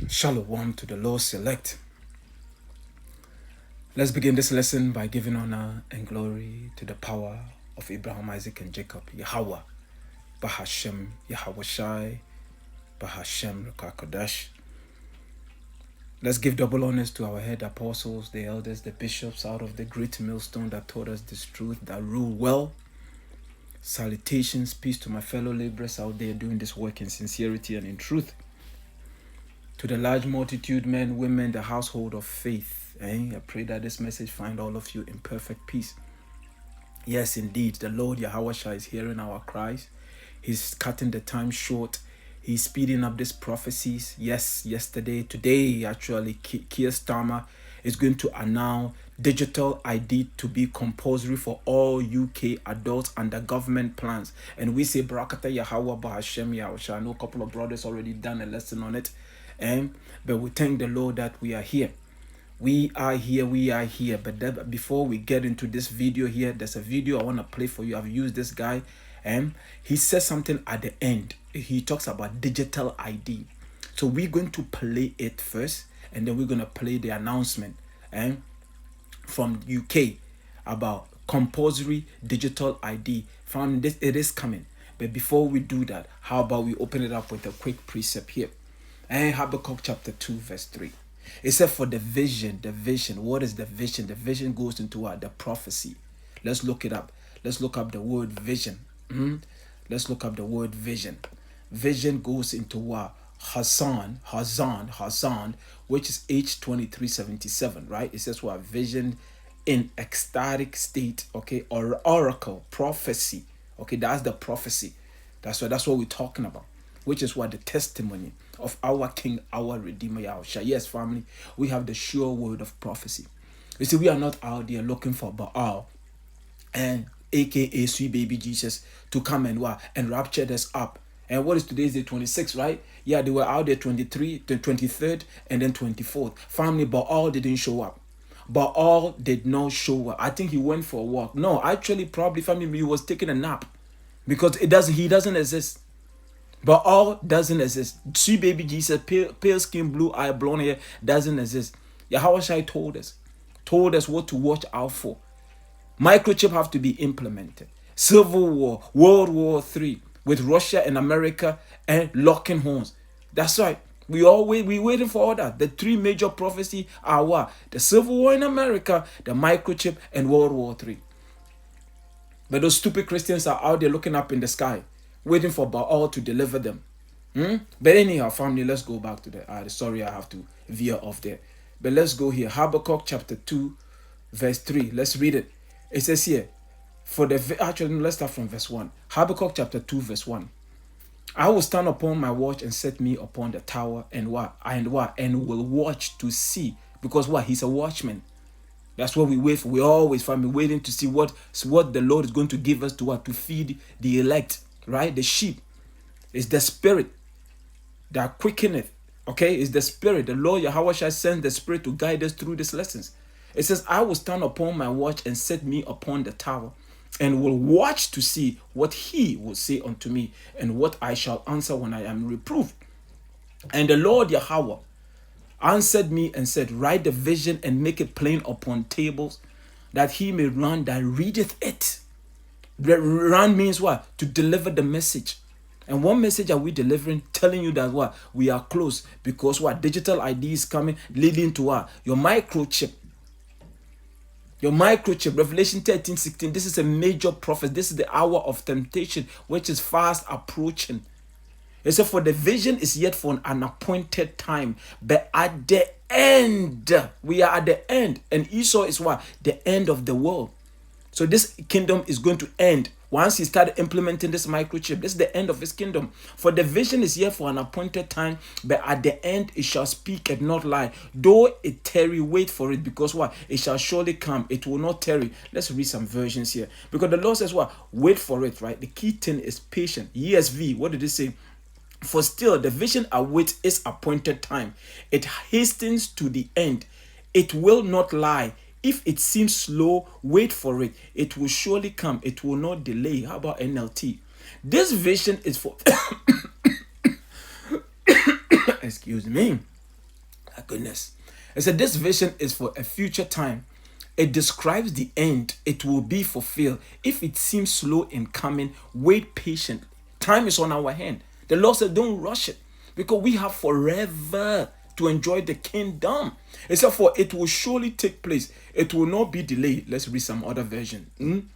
Shalom to the Lord select. Let's begin this lesson by giving honor and glory to the power of Abraham, Isaac, and Jacob. Yahawah, Bahasham, Yahawashi, Bahasham, Qadash. Let's give double honors to our head apostles, the elders, the bishops out of the great millstone that taught us this truth, that rule well. Salutations, peace to my fellow laborers out there doing this work in sincerity and in truth. To the large multitude, men, women, the household of faith. I pray that this message find all of you in perfect peace. Yes, indeed, the Lord Yahawashi is hearing our cries. He's cutting the time short. He's speeding up these prophecies. Yes, today, actually, Keir Starmer is going to announce digital ID to be compulsory for all UK adults under government plans. And we say, Barakata Yahawah, Bahasham, Yahawashi. I know a couple of brothers already done a lesson on it. But we thank the Lord that we are here. We are here. But before we get into this video here, there's a video I want to play for you. I've used this guy. He says something at the end. He talks about digital ID. So we're going to play it first, and then we're going to play the announcement from UK about compulsory digital ID. From this, it is coming. But before we do that, how about we open it up with a quick precept here? And Habakkuk chapter 2 verse 3. It said for the vision. What is the vision? The vision goes into the prophecy. Let's look it up. Let's look up the word vision. Let's look up the word vision. Vision goes into what? Hazan, which is H2377, right? It says what? Vision in ecstatic state, okay? Or oracle, prophecy. Okay, that's the prophecy. That's what we're talking about. Which is what? The testimony of our King, our Redeemer, Yahawashi. Yes, family, we have the sure word of prophecy. You see, we are not out there looking for Baal and aka sweet baby Jesus to come and what? And rapture us up. And what is today's day? 26, right? Yeah, they were out there 23, the 23rd, and then 24th. Family, Baal didn't show up. Baal did not show up. I think he went for a walk. No, actually, probably, family, he was taking a nap. Because he doesn't exist. Baal doesn't exist. Sweet baby Jesus, pale skin, blue eye, blonde hair, doesn't exist. Yahawashi told us what to watch out for. Microchip have to be implemented. Civil War, World War III, with Russia and America and locking horns. That's right. We waiting for all that. The three major prophecy are what? The Civil War in America, the microchip, and World War III. But those stupid Christians are out there looking up in the sky, waiting for Baal to deliver them. But anyhow, family, let's go back to the... sorry, I have to veer off there. But let's go here. Habakkuk chapter 2, verse 3. Let's read it. It says here, let's start from verse 1. Habakkuk chapter 2, verse 1. I will stand upon my watch and set me upon the tower and will watch to see. Because what? He's a watchman. That's what we wait for. We always find waiting to see what the Lord is going to give us to what? To feed the elect. Right? The sheep. It's the spirit that quickeneth. Okay? It's the spirit. The Lord Yahawashi sends the spirit to guide us through these lessons. It says, I will stand upon my watch and set me upon the tower and will watch to see what he will say unto me and what I shall answer when I am reproved. And the Lord Yahawah answered me and said, write the vision and make it plain upon tables, that he may run that readeth it. Run means what? To deliver the message. And what message are we delivering? Telling you that what? We are close. Because what? Digital ID is coming, leading to what? Your microchip. Your microchip, Revelation 13:16. This is a major prophet. This is the hour of temptation, which is fast approaching. It said, for the vision is yet for an appointed time. But at the end, we are at the end. And Esau is what? The end of the world. So this kingdom is going to end. Once he started implementing this microchip, this is the end of his kingdom. For the vision is here for an appointed time, but at the end it shall speak and not lie. Though it tarry, wait for it, because what? It shall surely come. It will not tarry. Let's read some versions here. Because the Lord says what? Wait for it, right? The key thing is patient. ESV, what did it say? For still the vision awaits its appointed time. It hastens to the end. It will not lie. If it seems slow, wait for it. It will surely come. It will not delay. How about NLT? This vision is for... Excuse me. My goodness. It said this vision is for a future time. It describes the end. It will be fulfilled. If it seems slow in coming, wait patiently. Time is on our hand. The Lord said, don't rush it, because we have forever to enjoy the kingdom. It said, for it will surely take place. It will not be delayed. Let's read some other version.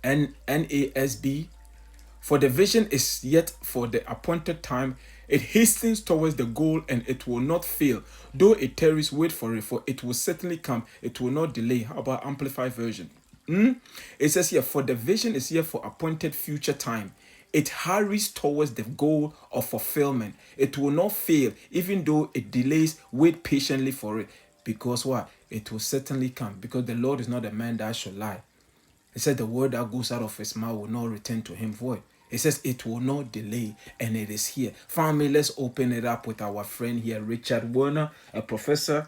NASB. For the vision is yet for the appointed time. It hastens towards the goal, and it will not fail. Though it tarries, wait for it, for it will certainly come. It will not delay. How about Amplified Version? It says here, for the vision is here for appointed future time. It hurries towards the goal of fulfillment. It will not fail, even though it delays. Wait patiently for it. Because what? It will certainly come. Because the Lord is not a man that should lie. It said the word that goes out of his mouth will not return to him void. It says it will not delay, and it is here. Family, let's open it up with our friend here, Richard Werner, a professor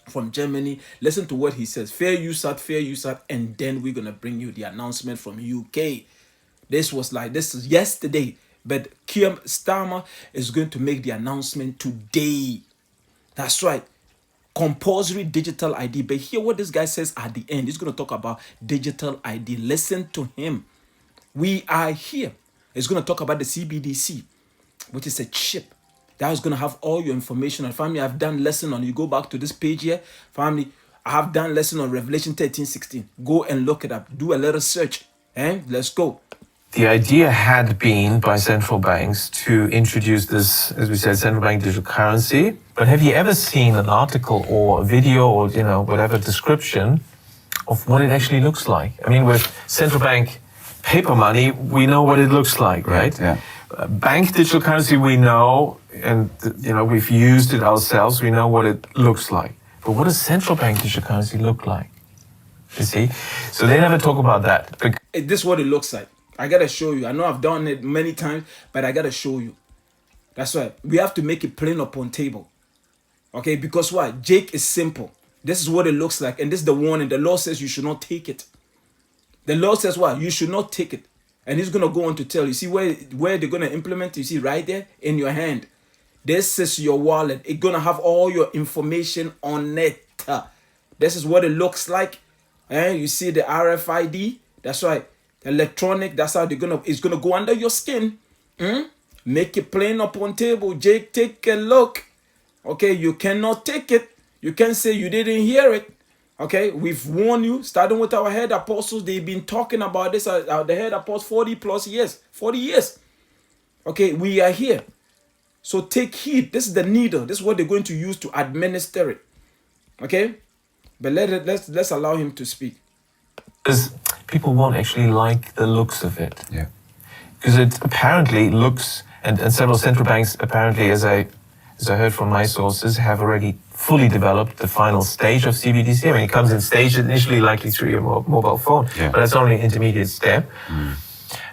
from Germany. Listen to what he says. Fair use out, and then we're going to bring you the announcement from UK. This is yesterday, but Keir Starmer is going to make the announcement today. That's right. Compulsory digital ID. But hear what this guy says at the end. He's going to talk about digital ID. Listen to him. We are here. It's going to talk about the CBDC, which is a chip that is going to have all your information. And family, I've done lesson on, you go back to this page here. Family, I have done lesson on Revelation 13:16. Go and look it up. Do a little search. Let's go. The idea had been by central banks to introduce this, as we said, central bank digital currency. But have you ever seen an article or a video or, whatever description of what it actually looks like? I mean, with central bank paper money, we know what it looks like, right? Yeah. Bank digital currency, we know, and we've used it ourselves. We know what it looks like. But what does central bank digital currency look like? You see? So they never talk about that. This is what it looks like. I gotta show you. I know I've done it many times, but I gotta show you. That's right. We have to make it plain upon table. Okay? Because why? Jake is simple. This is what it looks like, and this is the warning. The Lord says you should not take it. The Lord says what? You should not take it. And he's going to go on to tell you. See where they're going to implement? You see right there in your hand. This is your wallet. It's going to have all your information on it. This is what it looks like. You see the RFID. That's right. Electronic. That's how it's going to go under your skin. Make it plain upon table. Jake, take a look. Okay, you cannot take it. You can't say you didn't hear it. Okay, we've warned you, starting with our head apostles. They've been talking about this, the head apostles, 40 plus years. 40 years. Okay, we are here. So take heed. This is the needle. This is what they're going to use to administer it. Okay? But let's allow him to speak. Because people won't actually like the looks of it. Yeah. Because it apparently looks, and several central banks apparently, as I heard from my sources, have already fully developed the final stage of CBDC. I mean, it comes in stage initially likely through your mobile phone, but that's only an intermediate step.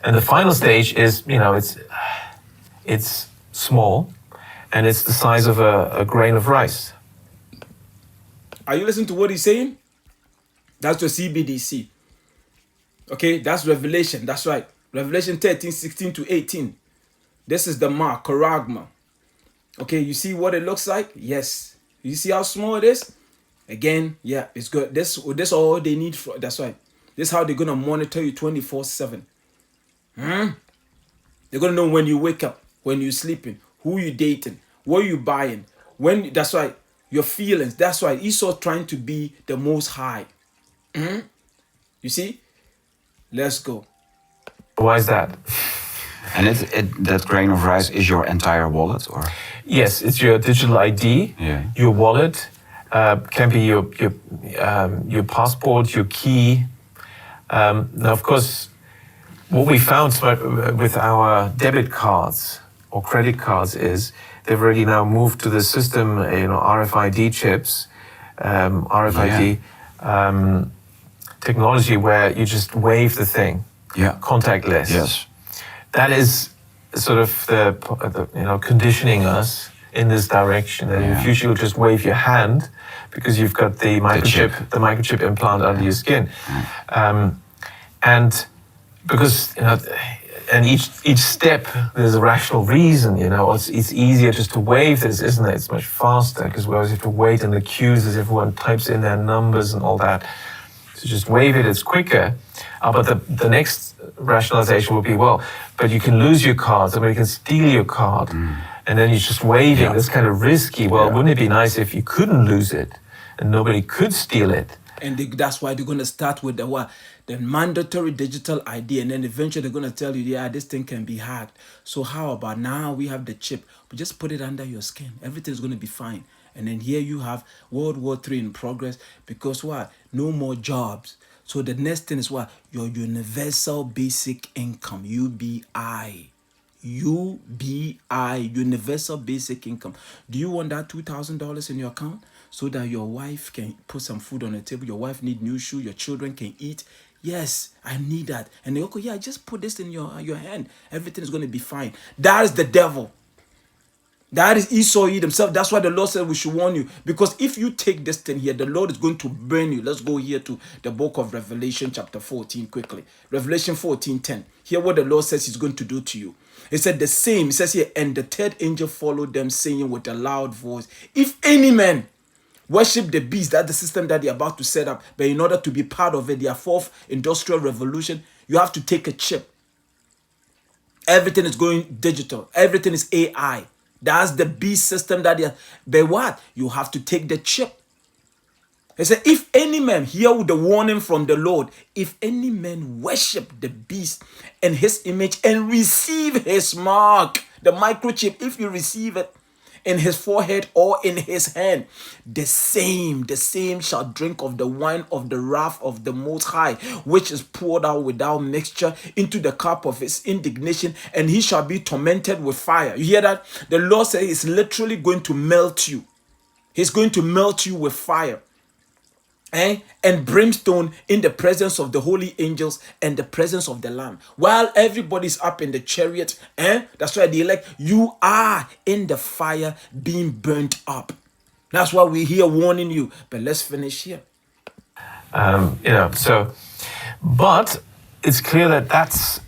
And the final stage is, it's small, and it's the size of a grain of rice. Are you listening to what he's saying? That's the CBDC. Okay, that's Revelation. That's right. Revelation 13:16 to 18. This is the mark, charagma. Okay, you see what it looks like? Yes. You see how small it is? Again, yeah, it's good. This all they need. That's right. This is how they're going to monitor you 24/7. They're going to know when you wake up, when you're sleeping, who you dating, what you buying, when. That's right. Your feelings. That's right. Esau trying to be the most high. You see? Let's go. Why is that? And that grain of rice is your entire wallet, or? Yes, it's your digital ID, your wallet, can be your passport, your key. Now, of course, what we found with our debit cards or credit cards is they've already now moved to the system, RFID chips, RFID technology where you just wave the thing, contactless. Yes. That is sort of the conditioning us in this direction. That in the future you'll just wave your hand because you've got the microchip implant under your skin, and because and each step there's a rational reason. It's easier just to wave this, isn't it? It's much faster because we always have to wait in the queues as everyone types in their numbers and all that. So just wave it, it's quicker. But the next rationalization will be, well, but you can lose your card, somebody can steal your card, and then you're just waving. Yeah. That's kind of risky. Well, wouldn't it be nice if you couldn't lose it and nobody could steal it? And that's why they're going to start with the mandatory digital ID, and then eventually they're going to tell you, yeah, this thing can be hacked. So how about now we have the chip, but just put it under your skin. Everything's going to be fine. And then here you have World War III in progress, because what? No more jobs. So the next thing is what? Your universal basic income, UBI. UBI, universal basic income. Do you want that $2,000 in your account so that your wife can put some food on the table? Your wife need new shoes, your children can eat. Yes, I need that. And they go, yeah, just put this in your hand. Everything is going to be fine. That is the devil. That is Esau himself. That's why the Lord said we should warn you. Because if you take this thing here, the Lord is going to burn you. Let's go here to the book of Revelation chapter 14 quickly. Revelation 14:10. Hear what the Lord says he's going to do to you. He said the same. It says here, and the third angel followed them, saying with a loud voice, if any man worship the beast, that's the system that they're about to set up, but in order to be part of it, their fourth industrial revolution, you have to take a chip. Everything is going digital. Everything is AI. That's the beast system that they. But what? You have to take the chip. He said, if any man, hear the warning from the Lord, if any man worship the beast and his image and receive his mark, the microchip, if you receive it in his forehead or in his hand, the same shall drink of the wine of the wrath of the Most High, which is poured out without mixture into the cup of his indignation, and he shall be tormented with fire. You hear that? The Lord says he's literally going to melt you. He's going to melt you with fire. And brimstone in the presence of the holy angels and the presence of the Lamb. While everybody's up in the chariot, that's why they elect, you are in the fire being burnt up. That's why we're here warning you. But let's finish here. But it's clear that that's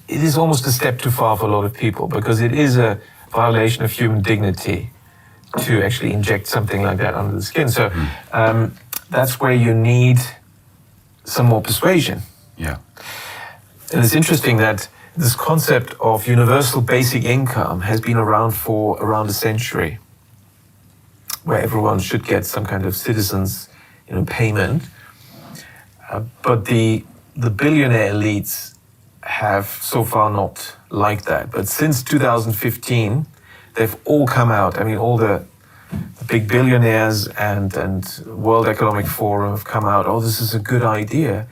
it is almost a step too far for a lot of people, because it is a violation of human dignity to actually inject something like that under the skin. So, that's where you need some more persuasion. Yeah. And it's interesting that this concept of universal basic income has been around for around a century, where everyone should get some kind of citizens, payment. But the billionaire elites have so far not liked that. But since 2015, they've all come out. I mean, all the big billionaires and World Economic Forum have come out, this is a good idea,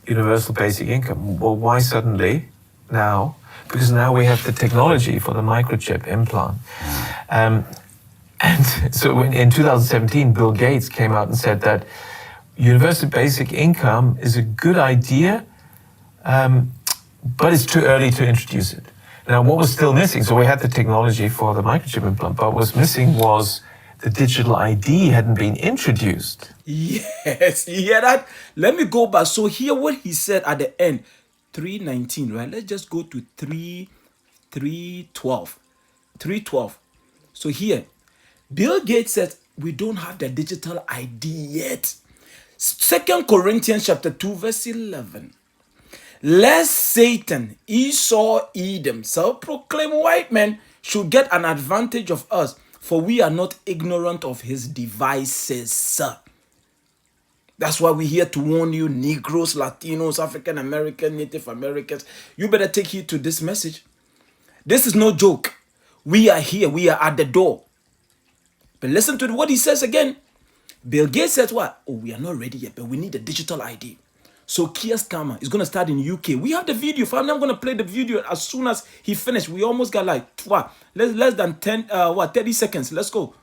universal basic income. Well, why suddenly now? Because now we have the technology for the microchip implant. And so in 2017, Bill Gates came out and said that universal basic income is a good idea, but it's too early to introduce it. Now, what was still missing? So we had the technology for the microchip implant, but what was missing was the digital ID hadn't been introduced. Yes, you hear that? Let me go back. So hear what he said at the end. 3:19, right? Let's just go to 3:12. 3:12. So here, Bill Gates said, we don't have the digital ID yet. 2 Corinthians chapter 2, verse 11. Lest Satan, Esau, Edom, self-proclaimed white men, should get an advantage of us, for we are not ignorant of his devices. That's why we're here to warn you, Negroes, Latinos, African Americans, Native Americans. You better take heed to this message. This is no joke. We are here. We are at the door. But listen to what he says again. Bill Gates says what? We are not ready yet, but we need a digital ID. So Keir Starmer is going to start in UK. We have the video. Family, I'm going to play the video as soon as he finished. We almost got less than 30 seconds. Let's go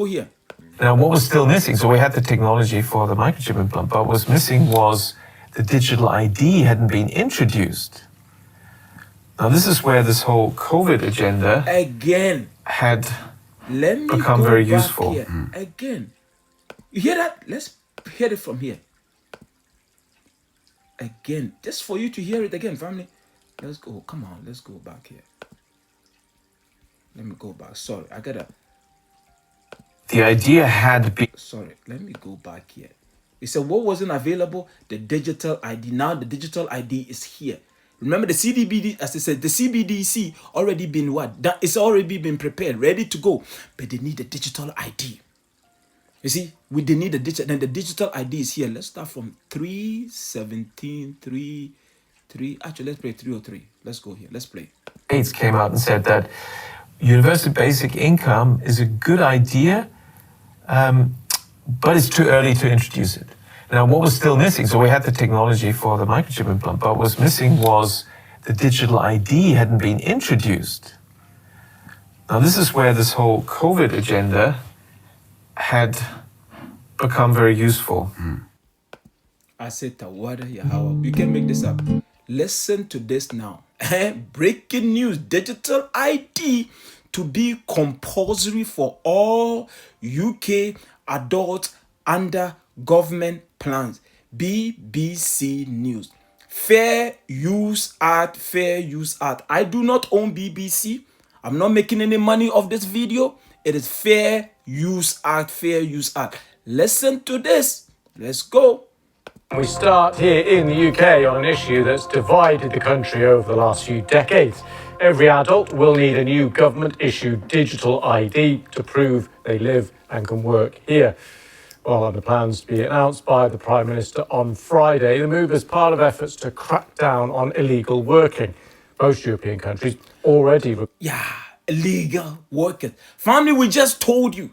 here. Now, what was still missing? So we had the technology for the microchip implant, but what was missing was the digital ID hadn't been introduced. Now, this is where this whole COVID agenda again had become very useful. Again, you hear that? Let's hear it from here. Again, just for you to hear it again, family. Let's go. Come on, let's go back here. Let me go back. Sorry, I gotta. The idea had been. Sorry, let me go back here. He said, what wasn't available? The digital ID. Now the digital ID is here. Remember the CDBD, as I said, the CBDC already been what? That it's already been prepared, ready to go. But they need a digital ID. You see, they need a digital, and the digital ID is here. Let's start from 317, 3. Actually, let's play 303. Let's go here. Let's play. States came out and said that universal basic income is a good idea, but it's too early to introduce it. Now, what was still missing, so we had the technology for the microchip implant, but what was missing was the digital ID hadn't been introduced. Now, this is where this whole COVID agenda had become very useful. I said, Tawada Yahawah. You can make this up. Listen to this now. Breaking news. Digital ID to be compulsory for all UK adults under government plans. BBC News. Fair Use Act. Fair Use Act. I do not own BBC. I'm not making any money off this video. It is Fair Use Act. Fair Use Act. Listen to this. Let's go. We start here in the UK on an issue that's divided the country over the last few decades. Every adult will need a new government-issued digital ID to prove they live and can work here. Well, under plans to be announced by the Prime Minister on Friday, the move is part of efforts to crack down on illegal working. Most European countries already... Illegal workers. Family, we just told you.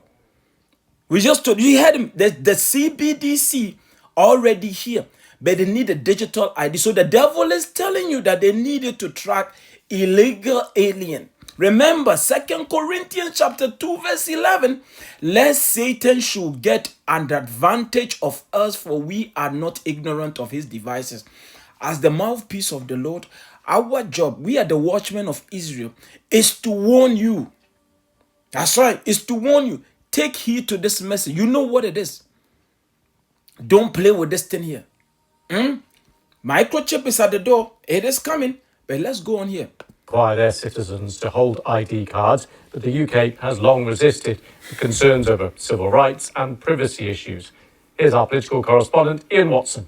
You heard him. The CBDC already here, but they need a digital ID. So the devil is telling you that they needed to track illegal alien. Remember 2 Corinthians chapter 2 verse 11, lest Satan should get an advantage of us, for we are not ignorant of his devices. As the mouthpiece of the Lord, our job, we are the watchmen of Israel, is to warn you. That's right, is to warn you. Take heed to this message. You know what it is. Don't play with this thing here. Microchip is at the door. It is coming. But let's go on here. Require their citizens to hold ID cards, but the UK has long resisted the concerns over civil rights and privacy issues. Here's our political correspondent, Ian Watson.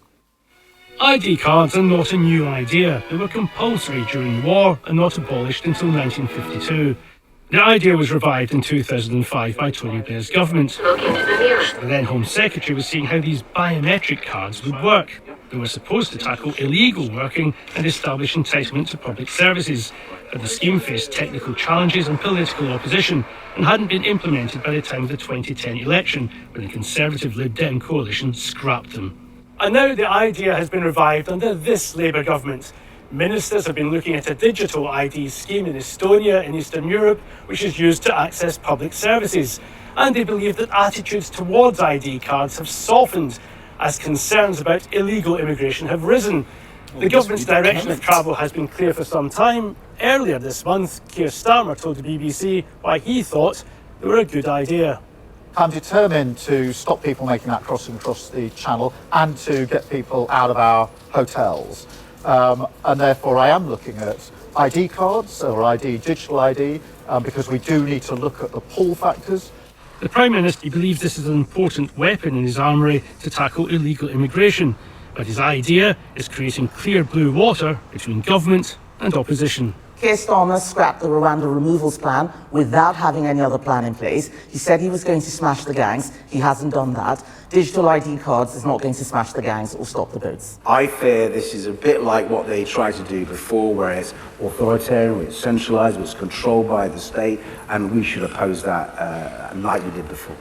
ID cards are not a new idea. They were compulsory during the war and not abolished until 1952. The idea was revived in 2005 by Tony Blair's government. The then Home Secretary was seeing how these biometric cards would work. They were supposed to tackle illegal working and establish entitlement to public services, but the scheme faced technical challenges and political opposition and hadn't been implemented by the time of the 2010 election, when the Conservative Lib Dem coalition scrapped them. And now the idea has been revived under this Labour government. Ministers have been looking at a digital ID scheme in Estonia in Eastern Europe, which is used to access public services. And they believe that attitudes towards ID cards have softened as concerns about illegal immigration have risen. The government's direction of travel has been clear for some time. Earlier this month, Keir Starmer told the BBC why he thought they were a good idea. I'm determined to stop people making that crossing across the channel and to get people out of our hotels. And therefore I am looking at ID cards or digital ID, because we do need to look at the pull factors. The Prime Minister believes this is an important weapon in his armoury to tackle illegal immigration, but his idea is creating clear blue water between government and opposition. Keir Starmer scrapped the Rwanda removals plan without having any other plan in place. He said he was going to smash the gangs. He hasn't done that. Digital ID cards is not going to smash the gangs or stop the boats. I fear this is a bit like what they tried to do before, where it's authoritarian, it's centralised, it's controlled by the state, and we should oppose that like we did before.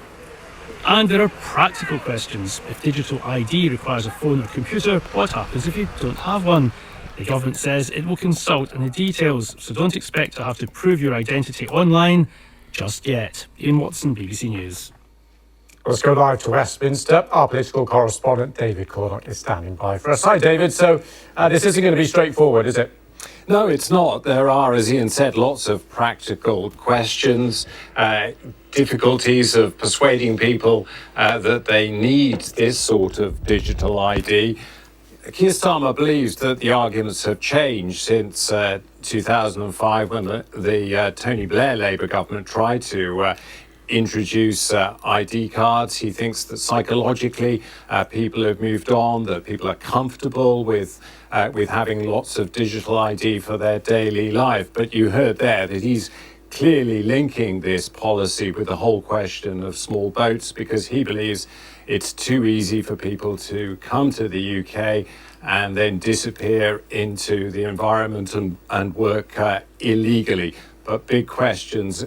And there are practical questions. If digital ID requires a phone or computer, what happens if you don't have one? The government says it will consult on the details, so don't expect to have to prove your identity online just yet. Ian Watson, BBC News. Let's go live to Westminster. Our political correspondent, David Cornock, is standing by for us. Hi, David. So this isn't going to be straightforward, is it? No, it's not. There are, as Ian said, lots of practical questions, difficulties of persuading people that they need this sort of digital ID. Keir Starmer believes that the arguments have changed since 2005 when the Tony Blair Labour government tried to introduce ID cards. He thinks that psychologically people have moved on, that people are comfortable with having lots of digital ID for their daily life. But you heard there that he's clearly linking this policy with the whole question of small boats, because he believes it's too easy for people to come to the UK and then disappear into the environment and work illegally. But big questions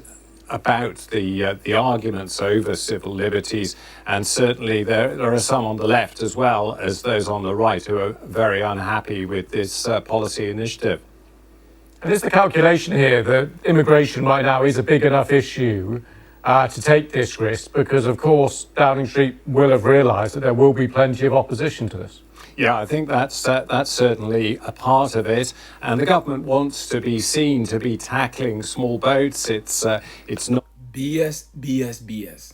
about the arguments over civil liberties, and certainly there are some on the left as well as those on the right who are very unhappy with this policy initiative. And is the calculation here that immigration right now is a big enough issue to take this risk? Because, of course, Downing Street will have realised that there will be plenty of opposition to this. Yeah, I think that's certainly a part of it, and the government wants to be seen to be tackling small boats. It's not BS.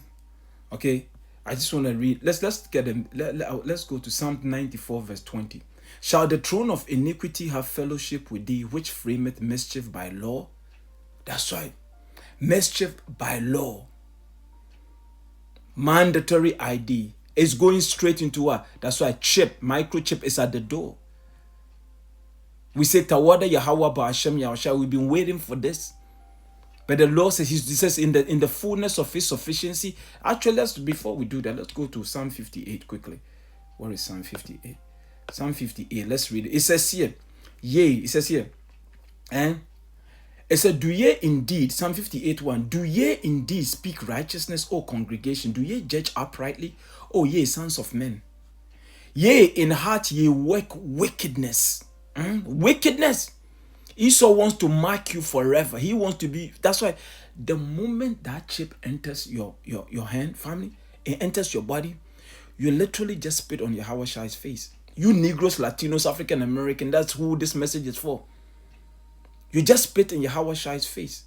Okay, I just want to read. Let's get them. Let's go to Psalm 94 verse 20. Shall the throne of iniquity have fellowship with thee, which frameth mischief by law? That's right, mischief by law. Mandatory ID. It's going straight into her. That's why microchip is at the door. We say Tawada Yahawah Bahasham Yahawashi. We've been waiting for this. But the Lord says, he says in the fullness of his sufficiency. Actually, before we do that, let's go to Psalm 58 quickly. Where is Psalm 58? Psalm 58. Let's read it. It says here, it says here, and it said, do ye indeed, Psalm 58:1, do ye indeed speak righteousness, O congregation? Do ye judge uprightly, O ye sons of men? Yea, in heart ye work wickedness. Wickedness. Esau wants to mark you forever. He wants to be. That's why the moment that chip enters your hand, family, it enters your body, you literally just spit on Yahawashi's face. You Negroes, Latinos, African American, that's who this message is for. You just spit in Yahawashi's face.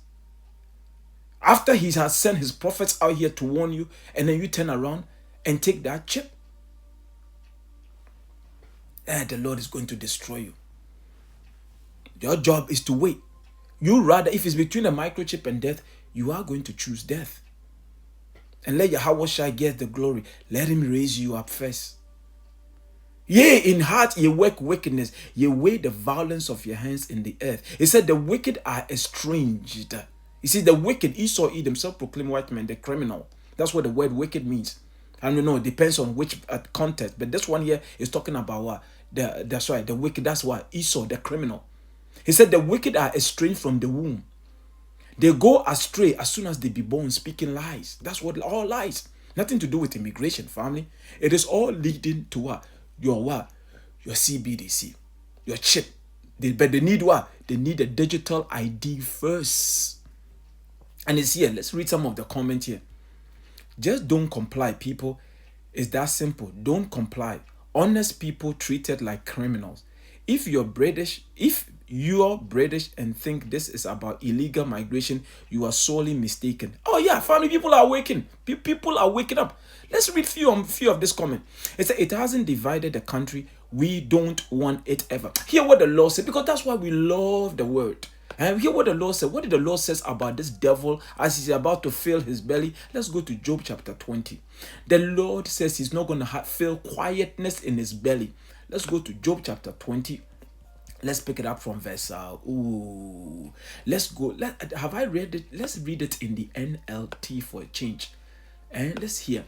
After he has sent his prophets out here to warn you, and then you turn around and take that chip, the Lord is going to destroy you. Your job is to wait. You rather, if it's between a microchip and death, you are going to choose death. And let Yahawashi get the glory. Let him raise you up first. Yea, in heart ye work wickedness. Ye weigh the violence of your hands in the earth. He said the wicked are estranged. You see, the wicked, Esau, he himself proclaimed white man, the criminal. That's what the word wicked means. I don't know, it depends on which context. But this one here is talking about what? That's right, the wicked, that's what? Esau, the criminal. He said the wicked are estranged from the womb. They go astray as soon as they be born, speaking lies. That's what, all lies. Nothing to do with immigration, family. It is all leading to what? Your CBDC, your chip. But they need what? They need a digital ID first. And it's here. Let's read some of the comments here. Just don't comply, people. It's that simple. Don't comply. Honest people treated like criminals. If you're British and think this is about illegal migration, you are sorely mistaken. Oh yeah, family, people are waking. People are waking up. Let's read few of this comment. It said, it hasn't divided the country. We don't want it ever. Hear what the Lord said, because that's why we love the word. And hear what the Lord said. What did the Lord says about this devil as he's about to fill his belly? Let's go to Job chapter 20. The Lord says he's not going to feel quietness in his belly. Let's go to Job chapter 20. Let's pick it up from verse. Let's go. Have I read it? Let's read it in the NLT for a change. And let's hear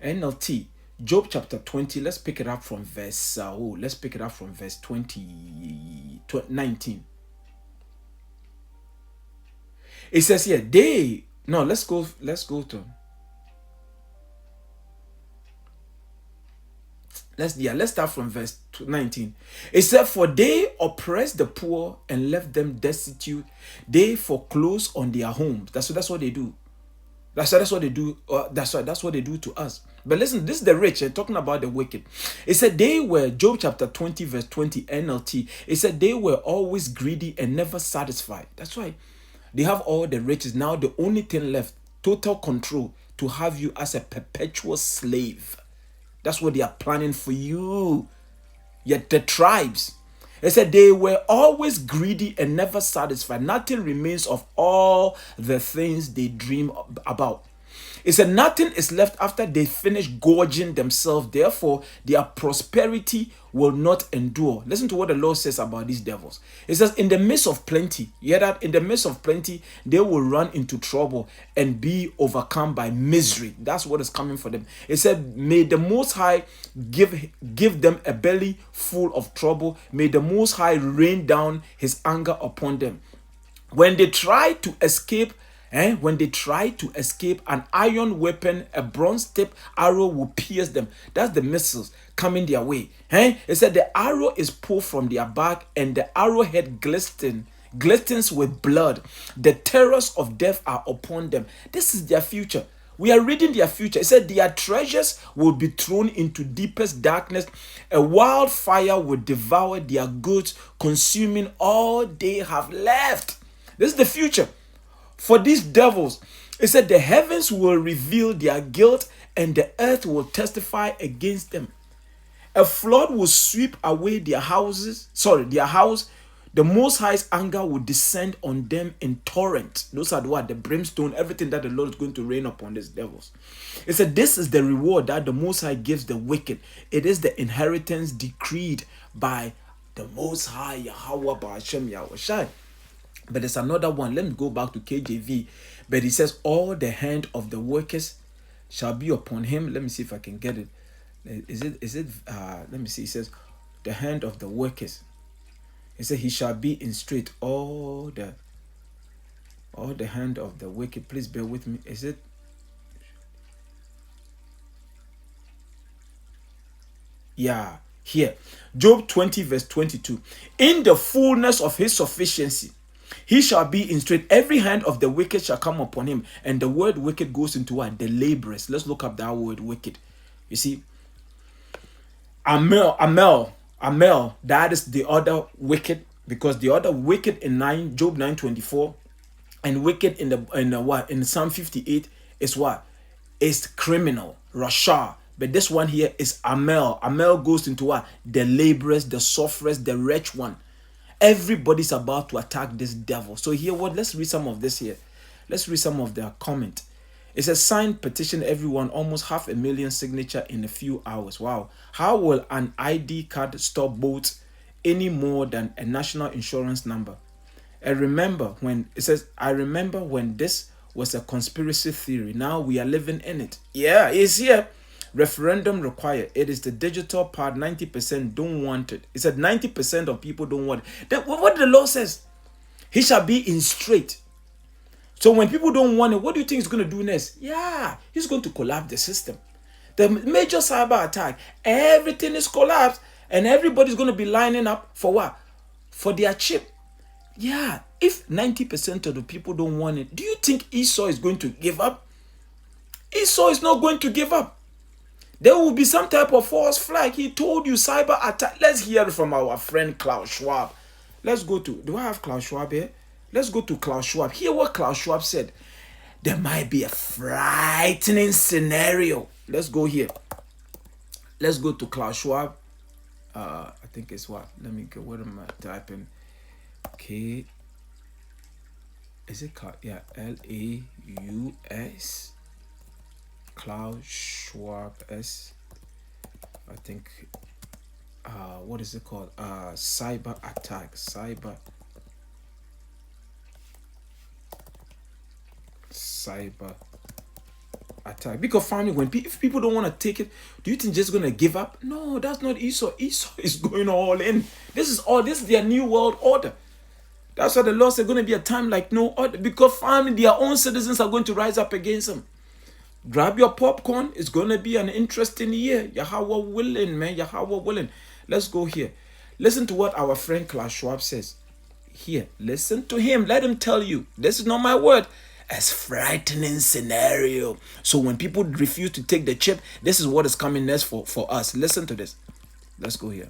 NLT. Job chapter 20. Let's pick it up from verse. Let's pick it up from verse 19. It says here, let's go to. Let's start from verse 19. It said, for they oppressed the poor and left them destitute. They foreclose on their homes. That's what they do. That's what they do. That's what they do to us. But listen, this is the rich. They're talking about the wicked. It said they were, Job chapter 20 verse 20 NLT. It said they were always greedy and never satisfied. That's why they have all the riches. Now the only thing left, total control, to have you as a perpetual slave. That's what they are planning for you. Yet the tribes, it said they were always greedy and never satisfied. Nothing remains of all the things they dream about. It said nothing is left after they finish gorging themselves. Therefore, their prosperity will not endure. Listen to what the Lord says about these devils. It says, in the midst of plenty, hear that? In the midst of plenty, they will run into trouble and be overcome by misery. That's what is coming for them. It said, may the Most High give them a belly full of trouble. May the Most High rain down his anger upon them. When they try to escape, when they try to escape, an iron weapon, a bronze tip arrow will pierce them. That's the missiles coming their way. It said the arrow is pulled from their back and the arrowhead glistens with blood. The terrors of death are upon them. This is their future. We are reading their future. It said their treasures will be thrown into deepest darkness. A wildfire will devour their goods, consuming all they have left. This is the future. For these devils, it said the heavens will reveal their guilt and the earth will testify against them. A flood will sweep away their house. The Most High's anger will descend on them in torrent. Those are the brimstone, everything that the Lord is going to rain upon these devils. It said this is the reward that the Most High gives the wicked. It is the inheritance decreed by the Most High, Yahawah, Bahasham, Yahawashi. But there's another one. Let me go back to KJV. But it says, all the hand of the workers shall be upon him. Let me see if I can get it. Let me see. It says, the hand of the workers. It says, he shall be in strait. All the hand of the wicked. Please bear with me. Is it? Yeah. Here. Job 20 verse 22. In the fullness of his sufficiency, he shall be in strait. Every hand of the wicked shall come upon him. And the word wicked goes into what? The laborers. Let's look up that word wicked. You see? Amel. That is the other wicked. Because the other wicked in Job 9:24 and wicked in Psalm 58 is what? Is criminal. Rawchaa. But this one here is Amel. Amel goes into what? The laborers, the sufferers, the wretched one. Everybody's about to attack this devil. So here, let's read some of this here. Let's read some of their comment. It says, signed petition everyone, almost 500,000 signature in a few hours. Wow. How will an ID card stop boats any more than a national insurance number? I remember when this was a conspiracy theory. Now we are living in it. Yeah, it's here. Referendum required. It is the digital part. 90% don't want it. It said 90% of people don't want it. What the law says? He shall be in strait. So when people don't want it, what do you think he's going to do next? Yeah, he's going to collapse the system. The major cyber attack, everything is collapsed, and everybody's going to be lining up for what? For their chip. Yeah, if 90% of the people don't want it, do you think Esau is going to give up? Esau is not going to give up. There will be some type of false flag. He told you cyber attack. Let's hear it from our friend Klaus Schwab. Let's go to, do I have Klaus Schwab here? Let's go to Klaus Schwab. Hear what Klaus Schwab said. There might be a frightening scenario. Let's go here. Let's go to Klaus Schwab. I think it's what? Let me go. What am I typing? Okay. Is it Klaus? Yeah, Laus. Klaus Schwab S. I think. What is it called? Cyber attack. Cyber attack. Because family, if people don't want to take it, do you think just gonna give up? No, that's not Esau. Esau is going all in. This is their new world order. That's why the Lord said going to be a time like no other. Because family, their own citizens are going to rise up against them. Grab your popcorn. It's going to be an interesting year. Yahawah willing, man. Yahawah willing. Let's go here. Listen to what our friend Klaus Schwab says. Here, listen to him. Let him tell you. This is not my word. As frightening scenario. So when people refuse to take the chip, this is what is coming next for us. Listen to this. Let's go here.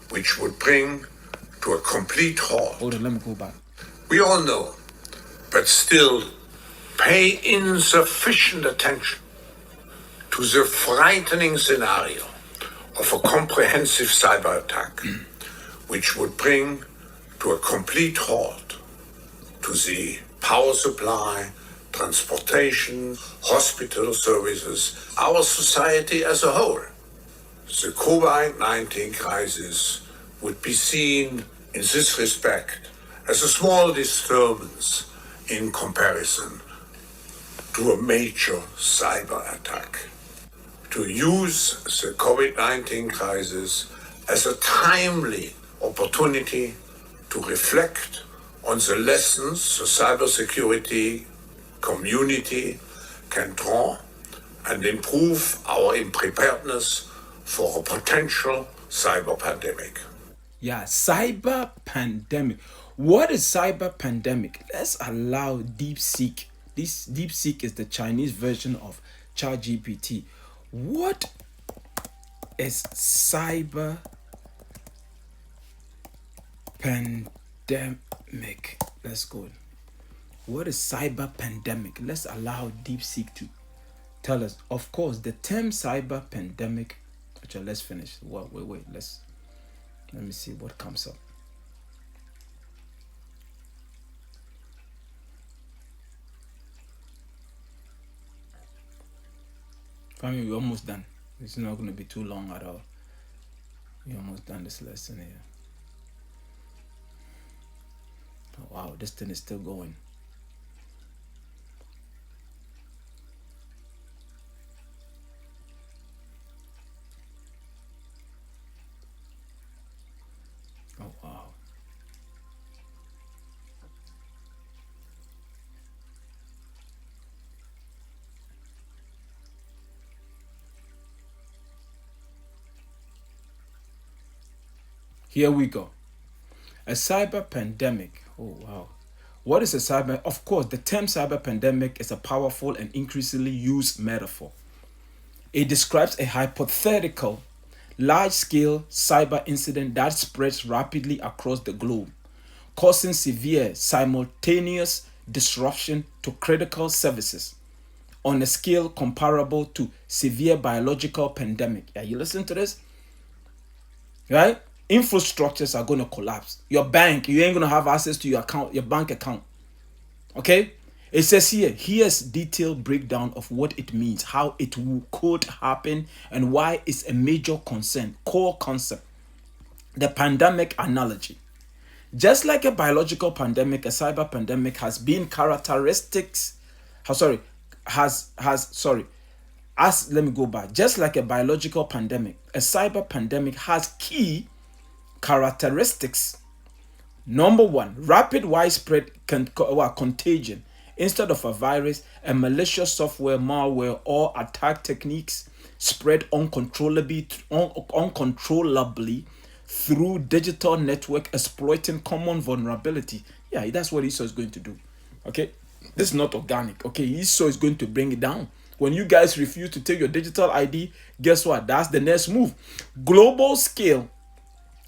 Which would bring to a complete halt. Hold on, let me go back. We all know, but still pay insufficient attention to the frightening scenario of a comprehensive cyber attack, which would bring to a complete halt to the power supply, transportation, hospital services, our society as a whole. The COVID-19 crisis would be seen in this respect as a small disturbance in comparison to a major cyber attack. To use the COVID-19 crisis as a timely opportunity to reflect on the lessons the cybersecurity community can draw and improve our preparedness for a potential cyber pandemic. Yeah, cyber pandemic. What is cyber pandemic? Let's allow DeepSeek. This DeepSeek is the Chinese version of ChatGPT. What is cyber pandemic? Let's go. What is cyber pandemic? Let's allow DeepSeek to tell us. Of course, the term cyber pandemic. Actually, let's finish. Wait. Let me see what comes up. Family, we're almost done. It's not going to be too long at all. We're almost done this lesson here. Oh, wow, this thing is still going. Oh, wow. Here we go. A cyber pandemic. Oh, wow. What is a cyber? Of course, the term cyber pandemic is a powerful and increasingly used metaphor. It describes a hypothetical, large-scale cyber incident that spreads rapidly across the globe, causing severe, simultaneous disruption to critical services on a scale comparable to severe biological pandemic. Yeah, you listen to this? Right? Infrastructures are going to collapse. Your bank, you ain't going to have access to your account, your bank account. Okay? It says here's detailed breakdown of what it means, how it could happen, and why it's a major concern, core concept. The pandemic analogy. Just like a biological pandemic, a cyber pandemic has been characteristics. Let me go back. Just like a biological pandemic, a cyber pandemic has key characteristics. Number one, rapid widespread contagion. Instead of a virus, a malicious software, malware, or attack techniques spread uncontrollably through digital network, exploiting common vulnerability. Yeah, that's what Esau is going to do. Okay, this is not organic. Okay, Esau is going to bring it down. When you guys refuse to take your digital ID, guess what? That's the next move. Global scale.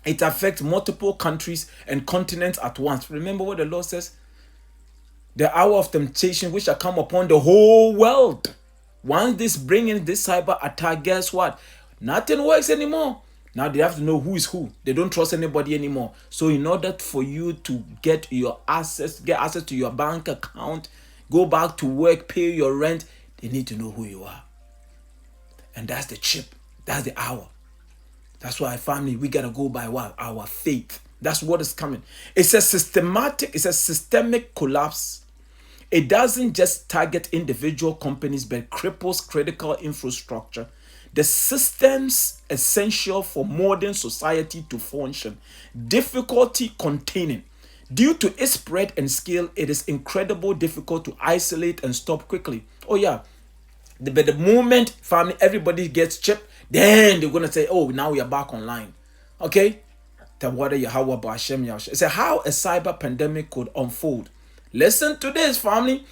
It affects multiple countries and continents at once. Remember what the Lord says? The hour of temptation which shall come upon the whole world. Once this bringing this cyber attack, guess what? Nothing works anymore. Now they have to know who is who. They don't trust anybody anymore. So in order for you to get access to your bank account, go back to work, pay your rent, they need to know who you are. And that's the chip. That's the hour. That's why, family, we gotta go by what? Our faith. That's what is coming. It's a systemic collapse. It doesn't just target individual companies, but cripples critical infrastructure. The systems essential for modern society to function. Difficulty containing. Due to its spread and scale, it is incredibly difficult to isolate and stop quickly. Oh yeah. But the moment, family, everybody gets chipped, then they're going to say, oh, now we are back online. Okay? Yahawah, Bahasham, Yahawashi. It's how a cyber pandemic could unfold. Listen to this, family.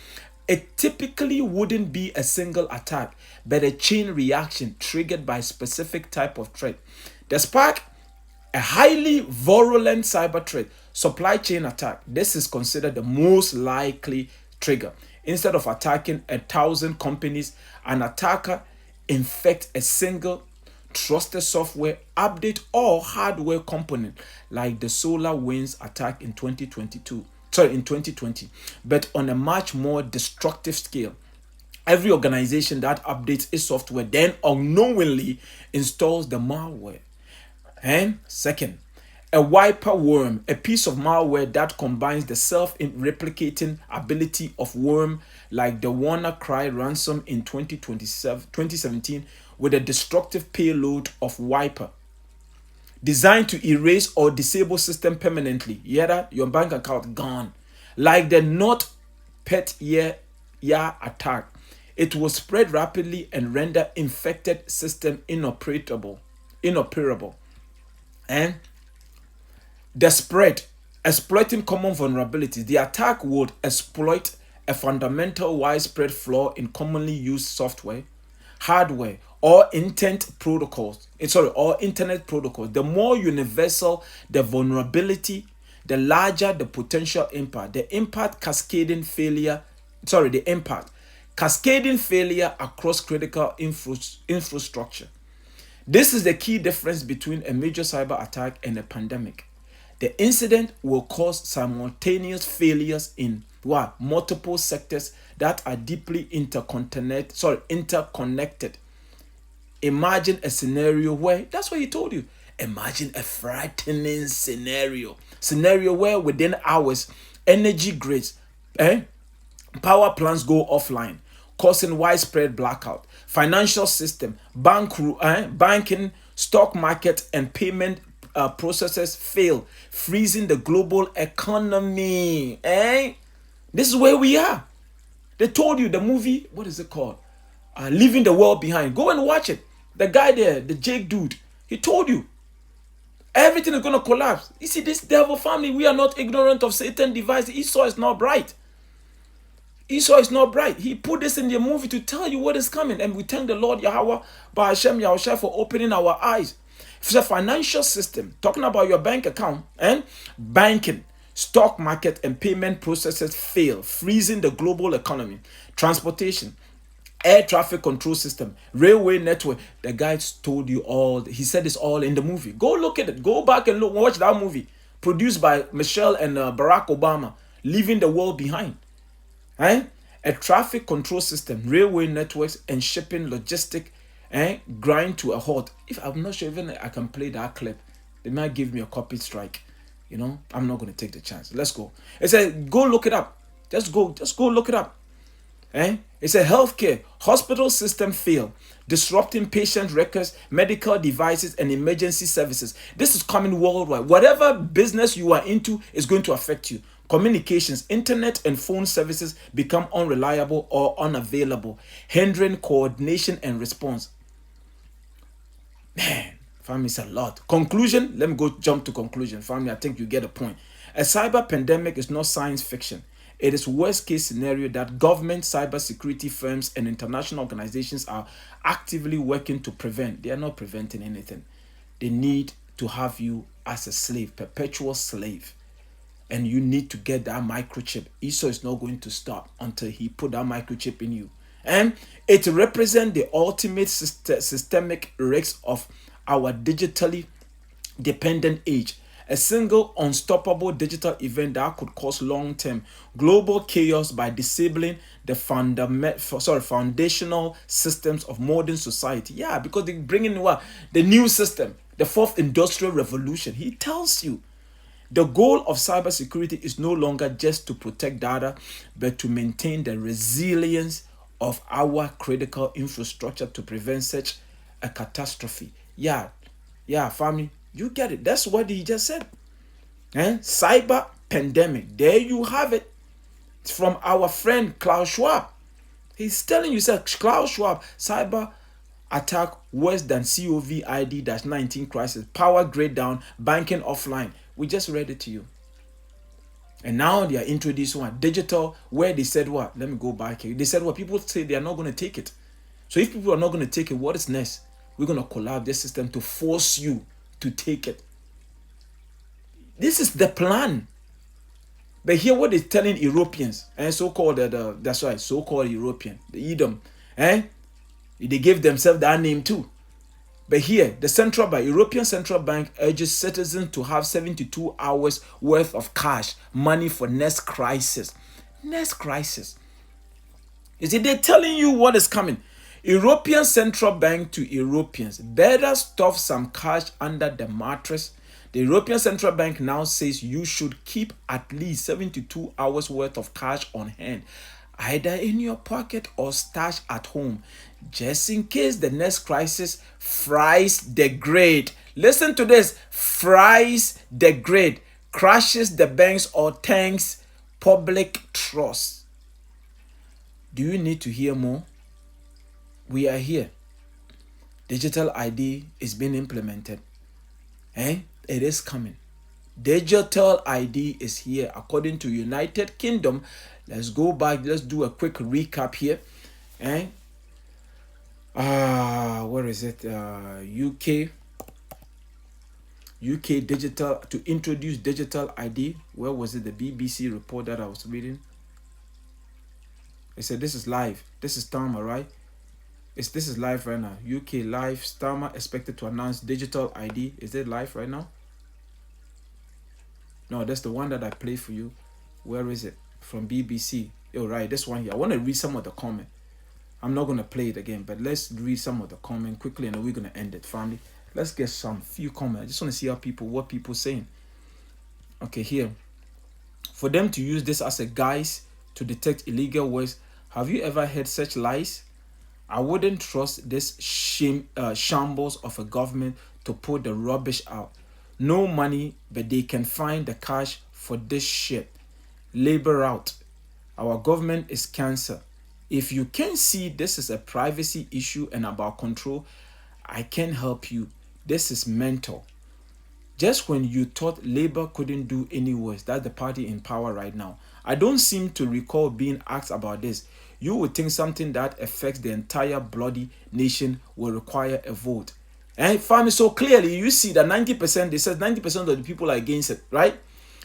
It typically wouldn't be a single attack, but a chain reaction triggered by a specific type of threat. The spark, a highly virulent cyber threat, supply chain attack. This is considered the most likely trigger. Instead of attacking 1,000 companies, an attacker infects a single trusted software update or hardware component like the SolarWinds attack in 2020, but on a much more destructive scale. Every organization that updates its software then unknowingly installs the malware. And second, a wiper worm, a piece of malware that combines the self-replicating ability of worm like the WannaCry ransom in 2017 with a destructive payload of wiper. Designed to erase or disable system permanently. Yet your bank account gone. Like the NotPetya attack, it will spread rapidly and render infected system inoperable. And the spread, exploiting common vulnerabilities. The attack would exploit a fundamental widespread flaw in commonly used software, hardware, or internet protocols. The more universal the vulnerability, the larger the potential impact. The impact cascading failure across critical infrastructure. This is the key difference between a major cyber attack and a pandemic. The incident will cause simultaneous failures in multiple sectors that are deeply interconnected. Imagine a scenario where, that's what he told you. Imagine a frightening scenario where within hours, energy grids, power plants go offline, causing widespread blackout. Financial system, banking, stock market, and payment processes fail, freezing the global economy. This is where we are. They told you the movie, what is it called? Leaving the World Behind. Go and watch it. The guy there, the Jake dude, he told you. Everything is going to collapse. You see, this devil family, we are not ignorant of Satan's device. Esau is not bright. Esau is not bright. He put this in the movie to tell you what is coming. And we thank the Lord Yahawah, Bahasham, Yahawashi for opening our eyes. If it's a financial system, talking about your bank account, and banking, stock market, and payment processes fail, freezing the global economy. Transportation, air traffic control system, railway network. The guy told you all. He said it's all in the movie. Go look at it. Go back and watch that movie. Produced by Michelle and Barack Obama. Leaving the World Behind. A traffic control system, railway networks, and shipping logistic grind to a halt. If I'm not sure even I can play that clip, they might give me a copy strike. I'm not going to take the chance. Let's go. It said, go look it up. Just go look it up. It said healthcare, hospital system fail, disrupting patient records, medical devices, and emergency services. This is coming worldwide. Whatever business you are into is going to affect you. Communications, internet and phone services become unreliable or unavailable, hindering coordination and response. Man, family, it's a lot. Conclusion, let me jump to conclusion. Family, I think you get a point. A cyber pandemic is not science fiction. It is worst case scenario that government, cybersecurity firms, and international organizations are actively working to prevent. They are not preventing anything. They need to have you as a slave, perpetual slave. And you need to get that microchip. Esau is not going to stop until he put that microchip in you. And it represents the ultimate systemic risk of our digitally dependent age. A single unstoppable digital event that could cause long-term global chaos by disabling the foundational systems of modern society. Yeah, because they bring in the new system, the fourth industrial revolution. He tells you. The goal of cybersecurity is no longer just to protect data, but to maintain the resilience of our critical infrastructure to prevent such a catastrophe. Yeah, family, you get it. That's what he just said. Cyber pandemic. There you have it. It's from our friend Klaus Schwab. He's telling you, Klaus Schwab, cyber attack worse than COVID-19 crisis, power grid down, banking offline. We just read it to you. And now they are introducing digital, where they said what? Let me go back here. They said what? People say they are not going to take it. So if people are not going to take it, what is next? We're going to collapse this system to force you to take it. This is the plan. But here what they're telling Europeans, and so-called, that's right, so-called European, the Edom, they gave themselves that name too. But here, European Central Bank urges citizens to have 72 hours worth of cash, money for next crisis. Next crisis. You see, they're telling you what is coming. European Central Bank to Europeans, better stuff some cash under the mattress. The European Central Bank now says you should keep at least 72 hours worth of cash on hand, either in your pocket or stash at home, just in case the next crisis fries degrade. Listen to this. Fries degrade, crashes the banks or tanks public trust. Do you need to hear more? We are here. Digital ID is being implemented. It is coming. Digital ID is here according to United Kingdom. Let's go back. Let's do a quick recap here. Where is it? UK digital, to introduce digital ID. Where was it? The BBC report that I was reading. It said this is live. This is Starmer, right? This is live right now. UK live. Starmer expected to announce digital ID. Is it live right now? No, that's the one that I play for you. Where is it? From BBC. Oh, right, this one here. I want to read some of the comment. I'm not going to play it again, but let's read some of the comment quickly and then we're going to end it, family. Let's get some few comments. I just want to see what people saying. Okay, here. For them to use this as a guise to detect illegal works, have you ever heard such lies? I wouldn't trust this shambles of a government to put the rubbish out. No money, but they can find the cash for this shit. Labor out. Our government is cancer. If you can see this is a privacy issue and about control, I can help you. This is mental. Just when you thought Labour couldn't do any worse, that's the party in power right now. I don't seem to recall being asked about this. You would think something that affects the entire bloody nation will require a vote. And family, so clearly you see that 90%, they said 90% of the people are against it, right?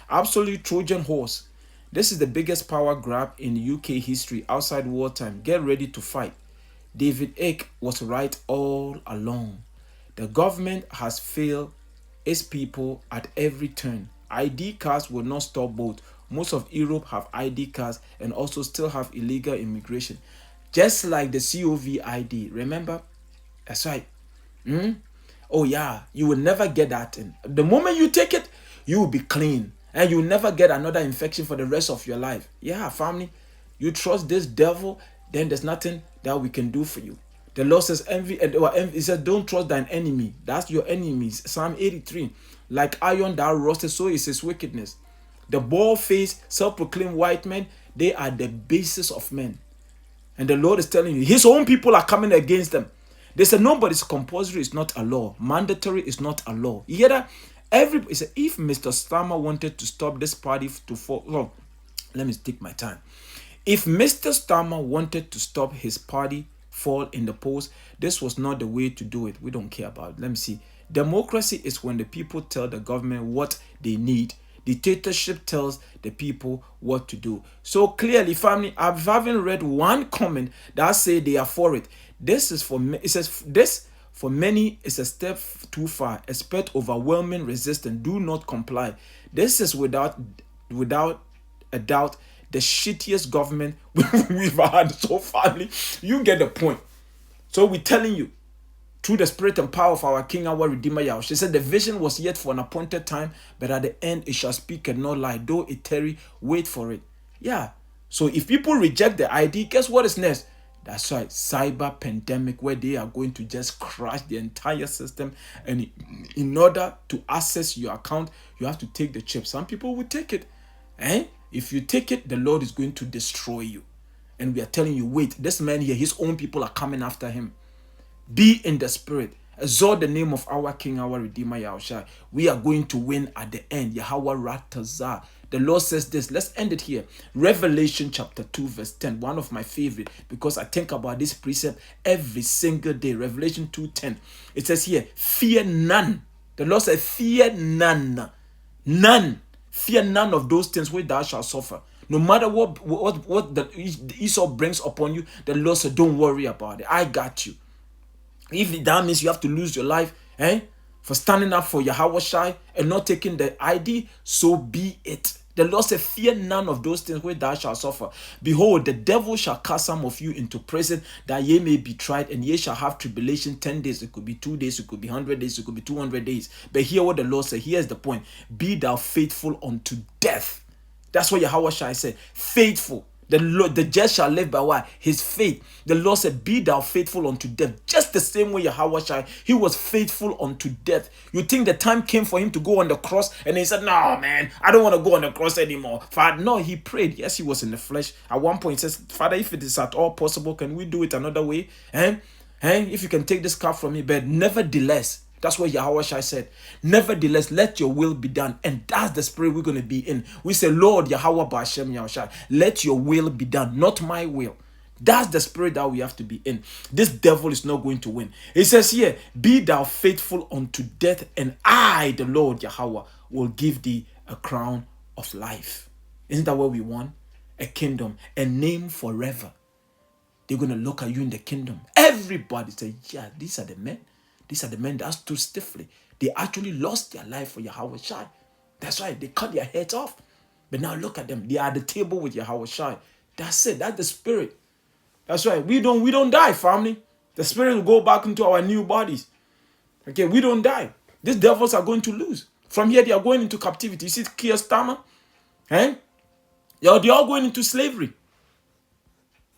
Absolute Trojan horse. This is the biggest power grab in UK history outside wartime. Get ready to fight. David Icke was right all along. The government has failed its people at every turn. ID cards will not stop both. Most of Europe have ID cards and also still have illegal immigration. Just like the COVID, remember? That's right. Oh yeah, you will never get that in. The moment you take it, you will be clean. And you'll never get another infection for the rest of your life. Yeah, family, you trust this devil, then there's nothing that we can do for you. The Lord says, He says, don't trust thine enemy. That's your enemies. Psalm 83. Like iron that rusted, so is his wickedness. The bald-faced, self-proclaimed white men, they are the basis of men. And the Lord is telling you, his own people are coming against them. They said, no, but it's compulsory, it's not a law. Mandatory is not a law. You hear that? He said, if Mr. Starmer wanted to stop this party to fall, well, let me take my time. If Mr. Starmer wanted to stop his party fall in the polls, this was not the way to do it. We don't care about it. Let me see. Democracy is when the people tell the government what they need. Dictatorship tells the people what to do. So clearly, family, I haven't read one comment that say they are for it. This is for me. It says this for many is a step too far. Expect overwhelming resistance. Do not comply. This is without a doubt the shittiest government we've had. So family, you get the point. So we're telling you, through the spirit and power of our King, our Redeemer Yahawashi. She said the vision was yet for an appointed time, but at the end it shall speak and not lie. Though it tarry, wait for it. Yeah. So if people reject the ID, guess what is next? That's right, cyber pandemic, where they are going to just crash the entire system. And in order to access your account, you have to take the chip. Some people will take it. If you take it, the Lord is going to destroy you. And we are telling you, wait, this man here, his own people are coming after him. Be in the spirit. Exalt the name of our King, our Redeemer Yahawashi. We are going to win at the end. Yahawah Rawchaa. The Lord says this. Let's end it here. Revelation chapter 2 verse 10. One of my favorite, because I think about this precept every single day. Revelation 2:10. It says here, fear none. The Lord said, fear none. None. Fear none of those things which thou shalt suffer. No matter what the Esau brings upon you, the Lord said, don't worry about it. I got you. If that means you have to lose your life, for standing up for Yahawashi and not taking the ID, so be it. The Lord said, fear none of those things which thou shalt suffer. Behold, the devil shall cast some of you into prison, that ye may be tried, and ye shall have tribulation 10 days. It could be 2 days, it could be 100 days, it could be 200 days. But hear what the Lord said. Here's the point. Be thou faithful unto death. That's what Yahawashi said. Faithful. The just shall live by what? His faith. The Lord said, be thou faithful unto death. Just the same way Yahawashi, he was faithful unto death. You think the time came for him to go on the cross, and he said, no, man, I don't want to go on the cross anymore. Father, no, he prayed. Yes, he was in the flesh. At one point, he says, Father, if it is at all possible, can we do it another way? If you can take this cup from me, but nevertheless, that's what Yahawashi said. Nevertheless, let your will be done. And that's the spirit we're going to be in. We say, Lord, Yahawah, Bahasham, Yahawashi, let your will be done, not my will. That's the spirit that we have to be in. This devil is not going to win. It says here, be thou faithful unto death, and I, the Lord, Yahawah, will give thee a crown of life. Isn't that what we want? A kingdom, a name forever. They're going to look at you in the kingdom. Everybody say, yeah, these are the men. These are the men that stood stiffly. They actually lost their life for Yahawashi. That's right. They cut their heads off. But now look at them. They are at the table with Yahawashi. That's it. That's the spirit. That's right. We don't die, family. The spirit will go back into our new bodies. Okay, we don't die. These devils are going to lose. From here, they are going into captivity. You see Keir Starmer? They're all going into slavery.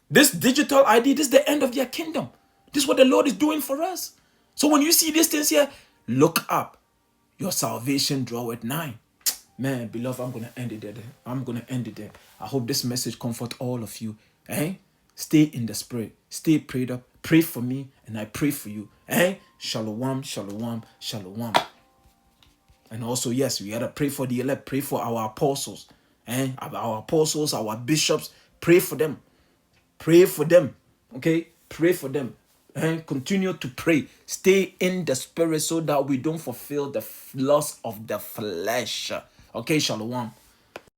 This digital ID, this is the end of their kingdom. This is what the Lord is doing for us. So when you see these things here, look up. Your salvation draweth nigh. Man, beloved, I'm going to end it there. I'm going to end it there. I hope this message comfort all of you. Stay in the spirit. Stay prayed up. Pray for me, and I pray for you. Shalom, shalom, shalom. And also, yes, we got to pray for the elect. Pray for our apostles. Our apostles, our bishops. Pray for them. Pray for them. Okay? Pray for them. And continue to pray. Stay in the spirit so that we don't fulfill the lust of the flesh. Okay, shalom.